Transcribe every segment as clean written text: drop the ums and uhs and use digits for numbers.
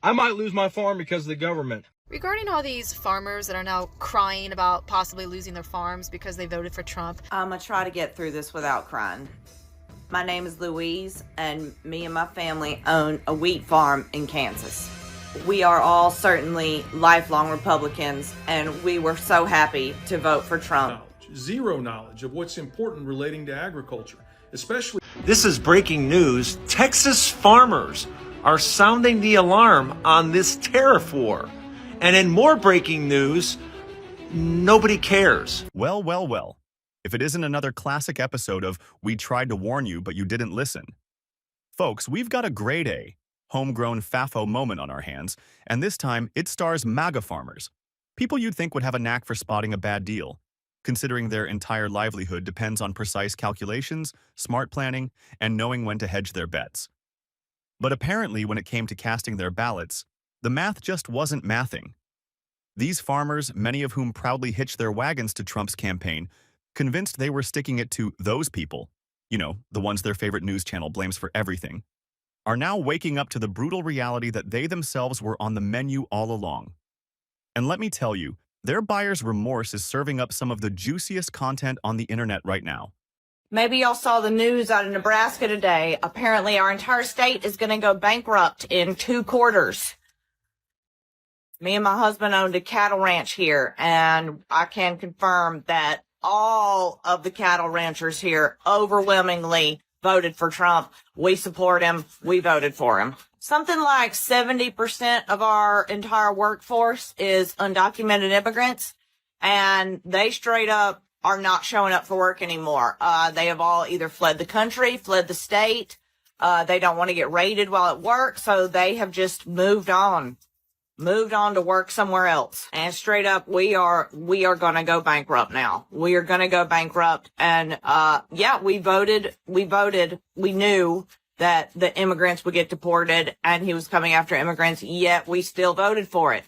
I might lose my farm because of the government. Regarding all these farmers that are now crying about possibly losing their farms because they voted for Trump, I'm going to try to get through this without crying. My name is Louise, and me and my family own a wheat farm in Kansas. We are all certainly lifelong Republicans, and we were so happy to vote for Trump. Zero knowledge of what's important relating to agriculture, especially. This is breaking news. Texas farmers are sounding the alarm on this tariff war. And in more breaking news, nobody cares. Well, well, well. If it isn't another classic episode of We Tried to Warn You, but You Didn't Listen. Folks, we've got a grade A, homegrown FAFO moment on our hands, and this time it stars MAGA farmers. People you'd think would have a knack for spotting a bad deal, considering their entire livelihood depends on precise calculations, smart planning, and knowing when to hedge their bets. But apparently, when it came to casting their ballots, the math just wasn't mathing. These farmers, many of whom proudly hitched their wagons to Trump's campaign, convinced they were sticking it to those people, you know, the ones their favorite news channel blames for everything, are now waking up to the brutal reality that they themselves were on the menu all along. And let me tell you, their buyer's remorse is serving up some of the juiciest content on the internet right now. Maybe y'all saw the news out of Nebraska today. Apparently our entire state is going to go bankrupt in 2 quarters. Me and my husband owned a cattle ranch here, and I can confirm that all of the cattle ranchers here overwhelmingly voted for Trump. We support him. We voted for him. Something like 70% of our entire workforce is undocumented immigrants, and they straight up are not showing up for work anymore. They have all either fled the country, fled the state. They don't want to get raided while at work, so they have just moved on to work somewhere else. And straight up, we are going to go bankrupt now. We are going to go bankrupt. And, yeah, we voted. We knew that the immigrants would get deported and he was coming after immigrants, yet we still voted for it.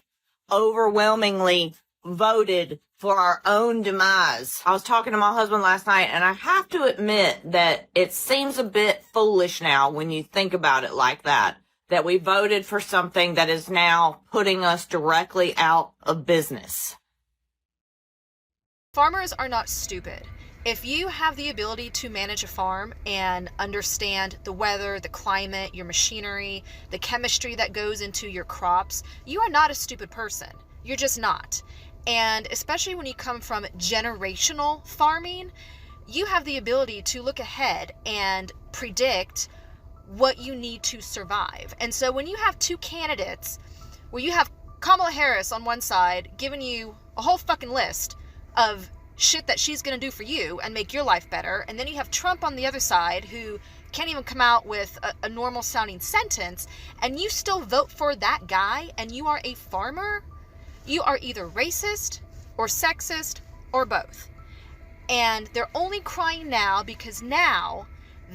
Overwhelmingly voted for our own demise. I was talking to my husband last night, and I have to admit that it seems a bit foolish now when you think about it like that we voted for something that is now putting us directly out of business. farmers are not stupid. If you have the ability to manage a farm and understand the weather, the climate, your machinery, the chemistry that goes into your crops, you are not a stupid person. You're just not. And especially when you come from generational farming, you have the ability to look ahead and predict what you need to survive. And so when you have two candidates where you have Kamala Harris on one side giving you a whole fucking list of shit that she's going to do for you and make your life better, and then you have Trump on the other side who can't even come out with a normal sounding sentence, and you still vote for that guy and you are a farmer, you are either racist or sexist or both. And they're only crying now because now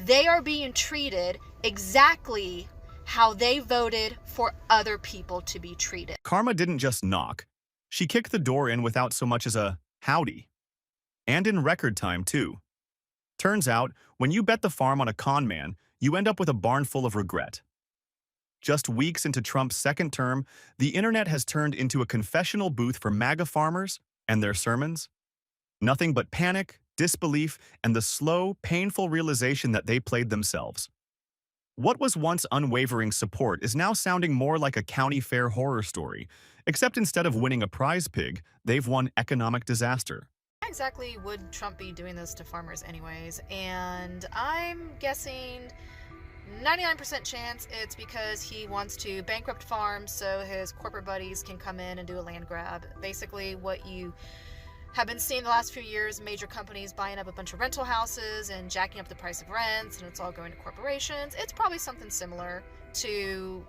they are being treated exactly how they voted for other people to be treated. Karma didn't just knock. She kicked the door in without so much as a howdy. And in record time, too. Turns out, when you bet the farm on a con man, you end up with a barn full of regret. Just weeks into Trump's second term, the internet has turned into a confessional booth for MAGA farmers and their sermons. Nothing but panic, disbelief, and the slow, painful realization that they played themselves. What was once unwavering support is now sounding more like a county fair horror story, except instead of winning a prize pig, they've won economic disaster. Why exactly would Trump be doing this to farmers anyways? And I'm guessing 99% chance it's because he wants to bankrupt farms so his corporate buddies can come in and do a land grab. Basically what you have been seeing the last few years, major companies buying up a bunch of rental houses and jacking up the price of rents, and it's all going to corporations. It's probably something similar to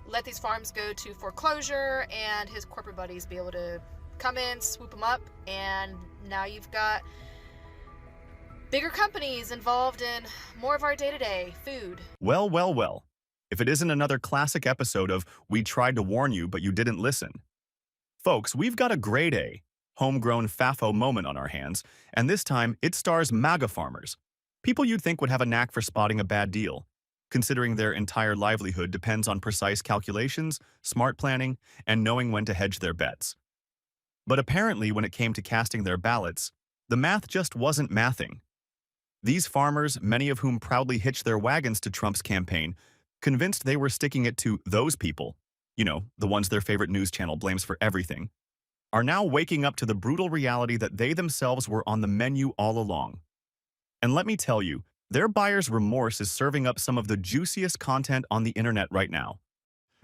let these farms go to foreclosure and his corporate buddies be able to come in, swoop them up, and now you've got bigger companies involved in more of our day-to-day food. Well, well, well. If it isn't another classic episode of We Tried to Warn You, but You Didn't Listen. Folks, we've got a grade A, homegrown FAFO moment on our hands, and this time it stars MAGA farmers. People you'd think would have a knack for spotting a bad deal, considering their entire livelihood depends on precise calculations, smart planning, and knowing when to hedge their bets. But apparently, when it came to casting their ballots, the math just wasn't mathing. These farmers, many of whom proudly hitched their wagons to Trump's campaign, convinced they were sticking it to those people, the ones their favorite news channel blames for everything, are now waking up to the brutal reality that they themselves were on the menu all along. And let me tell you, their buyer's remorse is serving up some of the juiciest content on the internet right now.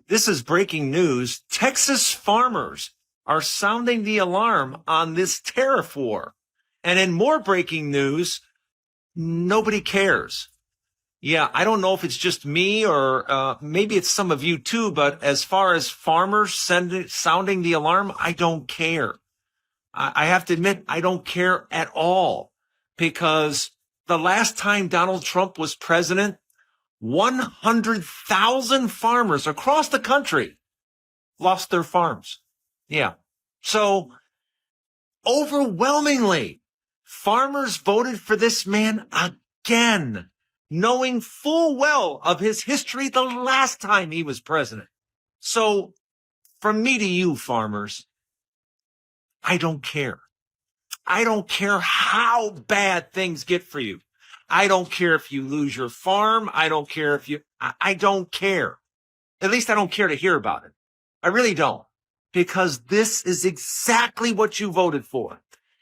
This is breaking news. Texas farmers are sounding the alarm on this tariff war. And in more breaking news, nobody cares. Yeah, I don't know if it's just me or maybe it's some of you too, but as far as farmers sounding the alarm, I don't care. I have to admit, I don't care at all, because the last time Donald Trump was president, 100,000 farmers across the country lost their farms. Yeah. So overwhelmingly, farmers voted for this man again, knowing full well of his history the last time he was president. So from me to you, farmers, I don't care. I don't care how bad things get for you. I don't care if you lose your farm. I don't care if I don't care. At least I don't care to hear about it. I really don't. Because this is exactly what you voted for.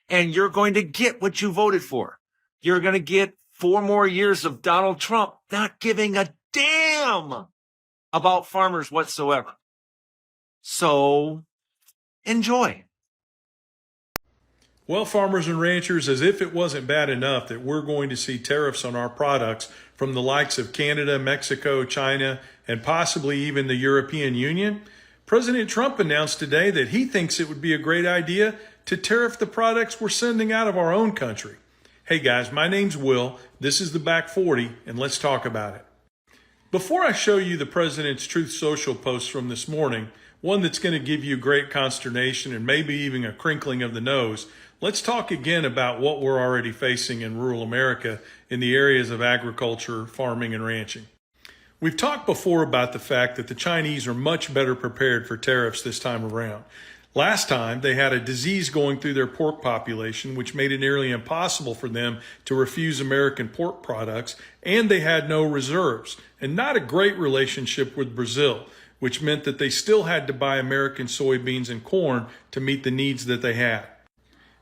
And you're going to get what you voted for. You're going to get 4 more years of Donald Trump not giving a damn about farmers whatsoever. So enjoy. Well, farmers and ranchers, as if it wasn't bad enough that we're going to see tariffs on our products from the likes of Canada, Mexico, China, and possibly even the European Union, President Trump announced today that he thinks it would be a great idea to tariff the products we're sending out of our own country. Hey guys, my name's Will. This is the Back 40, and let's talk about it. Before I show you the President's Truth Social post from this morning, one that's going to give you great consternation and maybe even a crinkling of the nose, let's talk again about what we're already facing in rural America in the areas of agriculture, farming, and ranching. We've talked before about the fact that the Chinese are much better prepared for tariffs this time around. Last time, they had a disease going through their pork population, which made it nearly impossible for them to refuse American pork products, and they had no reserves, and not a great relationship with Brazil, which meant that they still had to buy American soybeans and corn to meet the needs that they had.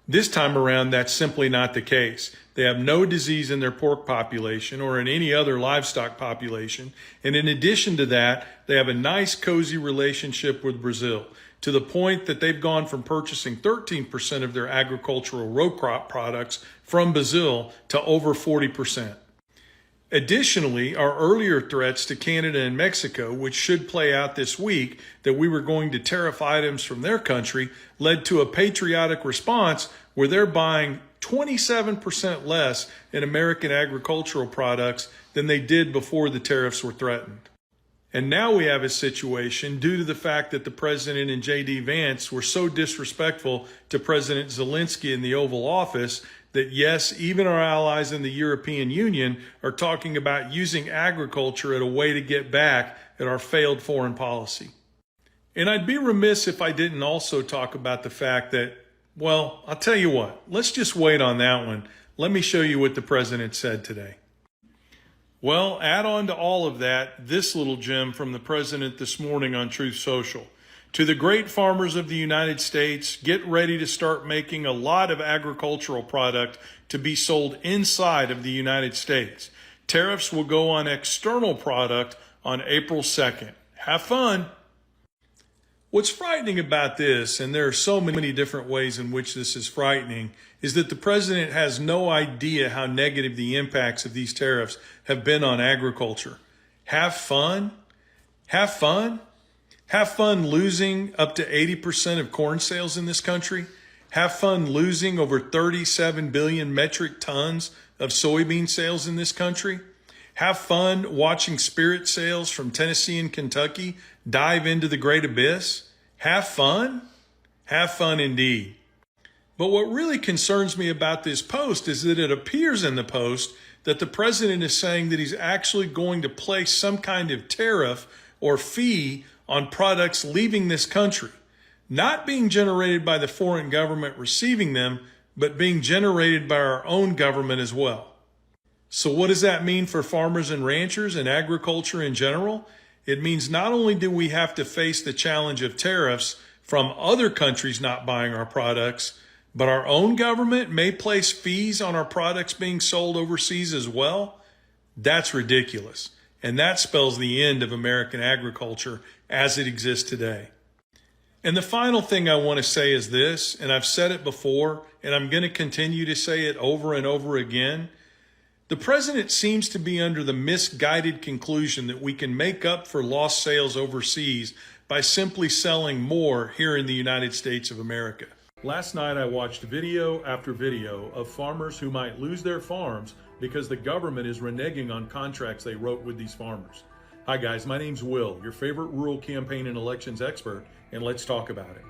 This time around, that's simply not the case. They have no disease in their pork population or in any other livestock population. And in addition to that, they have a nice, cozy relationship with Brazil, to the point that they've gone from purchasing 13% of their agricultural row crop products from Brazil to over 40%. Additionally, our earlier threats to Canada and Mexico, which should play out this week, that we were going to tariff items from their country, led to a patriotic response where they're buying 27% less in American agricultural products than they did before the tariffs were threatened. And now we have a situation due to the fact that the president and J.D. Vance were so disrespectful to President Zelensky in the Oval Office that, yes, even our allies in the European Union are talking about using agriculture as a way to get back at our failed foreign policy. And I'd be remiss if I didn't also talk about the fact that, well, I'll tell you what, let's just wait on that one. Let me show you what the president said today. Well, add on to all of that, this little gem from the president this morning on Truth Social. To the great farmers of the United States, get ready to start making a lot of agricultural product to be sold inside of the United States. Tariffs will go on external product on April 2nd. Have fun. What's frightening about this, and there are so many different ways in which this is frightening, is that the president has no idea how negative the impacts of these tariffs have been on agriculture. Have fun? Have fun? Have fun losing up to 80% of corn sales in this country? Have fun losing over 37 billion metric tons of soybean sales in this country? Have fun watching spirit sales from Tennessee and Kentucky dive into the great abyss? Have fun? Have fun indeed. But what really concerns me about this post is that it appears in the post that the president is saying that he's actually going to place some kind of tariff or fee on products leaving this country, not being generated by the foreign government receiving them, but being generated by our own government as well. So what does that mean for farmers and ranchers and agriculture in general? It means not only do we have to face the challenge of tariffs from other countries not buying our products, but our own government may place fees on our products being sold overseas as well. That's ridiculous. And that spells the end of American agriculture as it exists today. And the final thing I want to say is this, and I've said it before, and I'm going to continue to say it over and over again. The president seems to be under the misguided conclusion that we can make up for lost sales overseas by simply selling more here in the United States of America. Last night I watched video after video of farmers who might lose their farms because the government is reneging on contracts they wrote with these farmers. Hi guys, my name's Will, your favorite rural campaign and elections expert, and let's talk about it.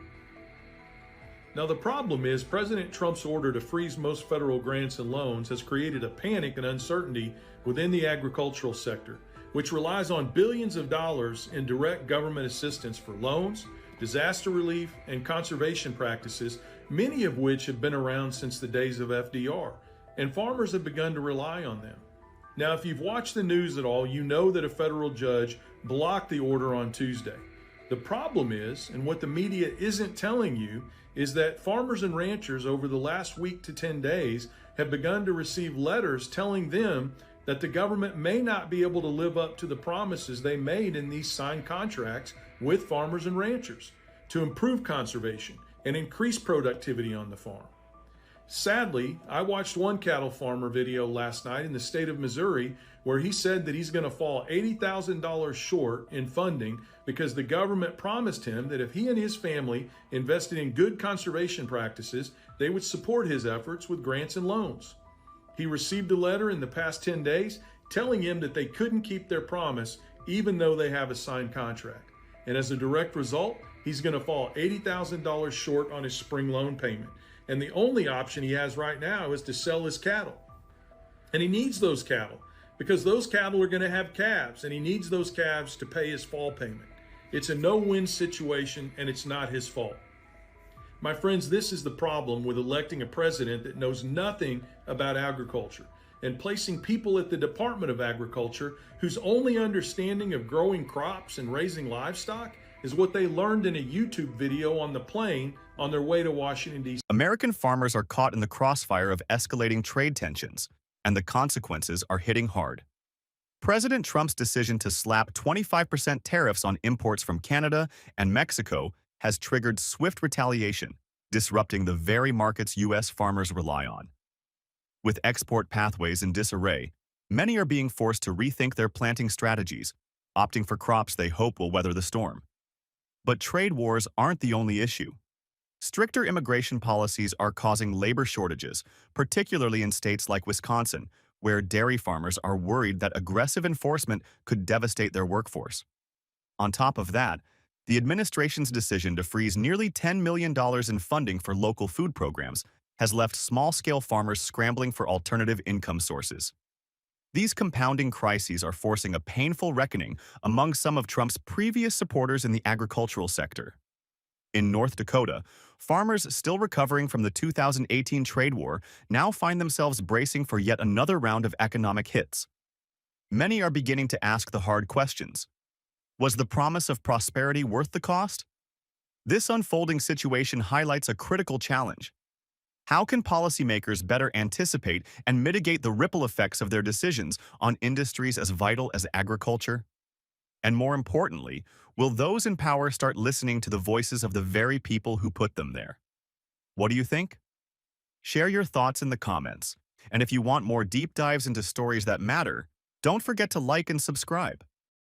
Now the problem is President Trump's order to freeze most federal grants and loans has created a panic and uncertainty within the agricultural sector, which relies on billions of dollars in direct government assistance for loans, disaster relief, and conservation practices, many of which have been around since the days of FDR, and farmers have begun to rely on them. Now, if you've watched the news at all, you know that a federal judge blocked the order on Tuesday. The problem is, and what the media isn't telling you, is that farmers and ranchers over the last week to 10 days have begun to receive letters telling them that the government may not be able to live up to the promises they made in these signed contracts with farmers and ranchers to improve conservation and increase productivity on the farm. Sadly, I watched one cattle farmer video last night in the state of Missouri where he said that he's going to fall $80,000 short in funding because the government promised him that if he and his family invested in good conservation practices, they would support his efforts with grants and loans. He received a letter in the past 10 days telling him that they couldn't keep their promise even though they have a signed contract. And as a direct result, he's going to fall $80,000 short on his spring loan payment. And the only option he has right now is to sell his cattle. And he needs those cattle because those cattle are going to have calves, and he needs those calves to pay his fall payment. It's a no-win situation, and it's not his fault. My friends, this is the problem with electing a president that knows nothing about agriculture and placing people at the Department of Agriculture whose only understanding of growing crops and raising livestock is what they learned in a YouTube video on the plane on their way to Washington, D.C. American farmers are caught in the crossfire of escalating trade tensions, and the consequences are hitting hard. President Trump's decision to slap 25% tariffs on imports from Canada and Mexico has triggered swift retaliation, disrupting the very markets U.S. farmers rely on. With export pathways in disarray, many are being forced to rethink their planting strategies, opting for crops they hope will weather the storm. But trade wars aren't the only issue. Stricter immigration policies are causing labor shortages, particularly in states like Wisconsin, where dairy farmers are worried that aggressive enforcement could devastate their workforce. On top of that, the administration's decision to freeze nearly $10 million in funding for local food programs has left small-scale farmers scrambling for alternative income sources. These compounding crises are forcing a painful reckoning among some of Trump's previous supporters in the agricultural sector. In North Dakota, farmers still recovering from the 2018 trade war now find themselves bracing for yet another round of economic hits. Many are beginning to ask the hard questions. Was the promise of prosperity worth the cost? This unfolding situation highlights a critical challenge. How can policymakers better anticipate and mitigate the ripple effects of their decisions on industries as vital as agriculture? And more importantly, will those in power start listening to the voices of the very people who put them there? What do you think? Share your thoughts in the comments. And if you want more deep dives into stories that matter, don't forget to like and subscribe.